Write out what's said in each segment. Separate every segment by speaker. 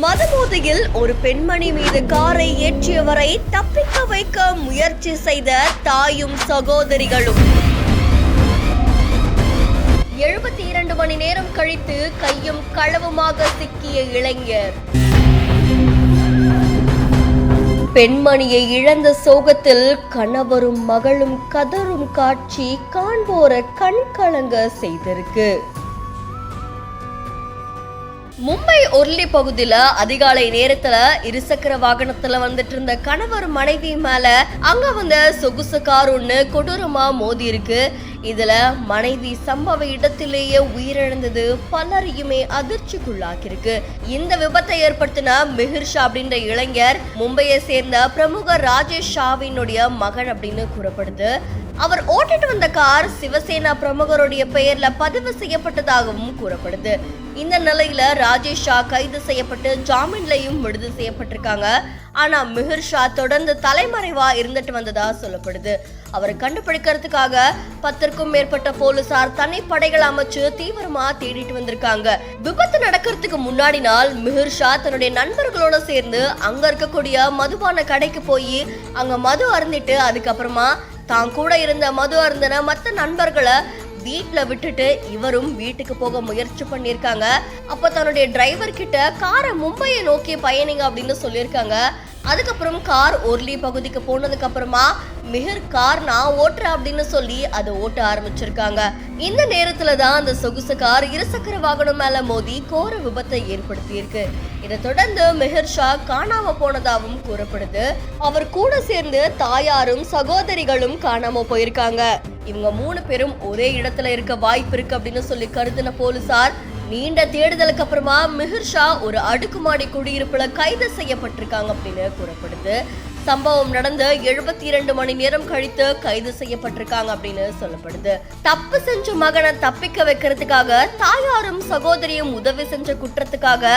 Speaker 1: மதுபோதையில் ஒரு பெண்மணி மீது காரை ஏற்றியவரை தப்பிக்க வைக்க முயற்சி செய்த தாயும் சகோதரிகளும் 72 மணி நேரம் கழித்து கையும் களவுமாக சிக்கிய இளைஞர். பெண்மணியை இழந்த சோகத்தில் கணவரும் மகளும் கதறும் காட்சி காண்போரை கண் கலங்க செய்திருக்கு. மும்பை ஒர்லி பகுதியில அதிகாலை நேரத்துல இருசக்கர வாகனத்துல வந்துட்டு இருந்த கணவர் மனைவி மேல அங்க வந்த சொகுசு கார் ஒண்ணு கொடூரமா மோதி இருக்கு. இதுல மனைவி சம்பவ இடத்திலேயே உயிரிழந்தது பலரையுமே அதிர்ச்சிக்குள்ளாக்கிருக்கு. இந்த விபத்தை ஏற்படுத்தின மிஹிர் ஷா அப்படின்ற இளைஞர் மும்பையை சேர்ந்த பிரமுக ராஜேஷ் ஷாவினுடைய மகன் அப்படின்னு கூறப்படுது. அவர் ஓட்டிட்டு வந்த கார் சிவசேனா பிரமுகருடைய பெயர்ல பதிவு செய்யப்பட்டதாகவும் கூறப்படுது. இந்த நிலையில ராஜேஷ் ஷா கைது செய்யப்பட்டு ஜாமீன்லையும் விடுதலை செய்யப்பட்டிருக்காங்க. ஆனா மிஹிர் ஷா தொடர்ந்து தலைமறைவா இருந்துட்டு வந்ததா சொல்லப்படுது. அவரை கண்டுபிடிக்கிறதுக்காக 10க்கும் மேற்பட்ட போலீசார் தனிப்படைகள் அமைச்சு தீவிரமா தேடிட்டு வந்திருக்காங்க. விபத்து நடக்கிறதுக்கு முன்னாடி நாள் மிஹிர் ஷா தன்னுடைய நண்பர்களோட சேர்ந்து அங்க இருக்கக்கூடிய மதுபான கடைக்கு போய் அங்க மது அருந்திட்டு அதுக்கப்புறமா தான் கூட இருந்த மது அருந்தின மற்ற நண்பர்களை வீட்டுல விட்டுட்டு இவரும் வீட்டுக்கு போக முயற்சி பண்ணிருக்காங்க. அப்ப தன்னுடைய டிரைவர் கிட்ட காரை மும்பையை நோக்கி பயணிங்க அப்படின்னு சொல்லியிருக்காங்க. அதுக்கப்புறம் கார் ஒர்லி பகுதிக்கு போனதுக்கு அப்புறமா மிஹிர் கார் நான் ஓட்டுறேன் அப்படின்னு சொல்லி அதை ஓட்ட ஆரம்பிச்சிருக்காங்க. இந்த நேரத்துல தான் அந்த சொகுசு கார் இருசக்கர வாகனம் மேல மோதி கோர விபத்தை ஏற்படுத்தி இருக்கு. இதை தொடர்ந்து மிஹிர் ஷா காணாம போனதாகவும் கூறப்படுது. அவர் கூட சேர்ந்து தாயாரும் சகோதரிகளும் காணாம போயிருக்காங்க. இவங்க 3 பேரும் ஒரே இடத்துல இருக்க வாய்ப்பு இருக்கு அப்படின்னு சொல்லி கருதின போலீசார் நீண்ட தேடுதலுக்கு அப்புறமா மிஹிர் ஷா ஒரு அடுக்குமாடி குடியிருப்புல கைது செய்யப்பட்டிருக்காங்க அப்படின்னு கூறப்படுது. சம்பவம் நடந்து 72 மணி நேரம் கழித்து கைது செய்யப்பட்டிருக்காங்க அப்படின்னு சொல்லப்படுது. தப்பு செஞ்ச மகனை தப்பிக்க வைக்கிறதுக்காக தாயாரும் சகோதரியும் உதவி செஞ்ச குற்றத்துக்காக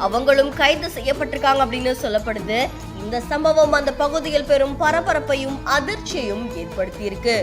Speaker 1: அவங்களும் கைது செய்யப்பட்டிருக்காங்க அப்படின்னு சொல்லப்படுது. இந்த சம்பவம் அந்த பகுதியில் பெரும் பரபரப்பையும் அதிர்ச்சியையும் ஏற்படுத்தி இருக்கு.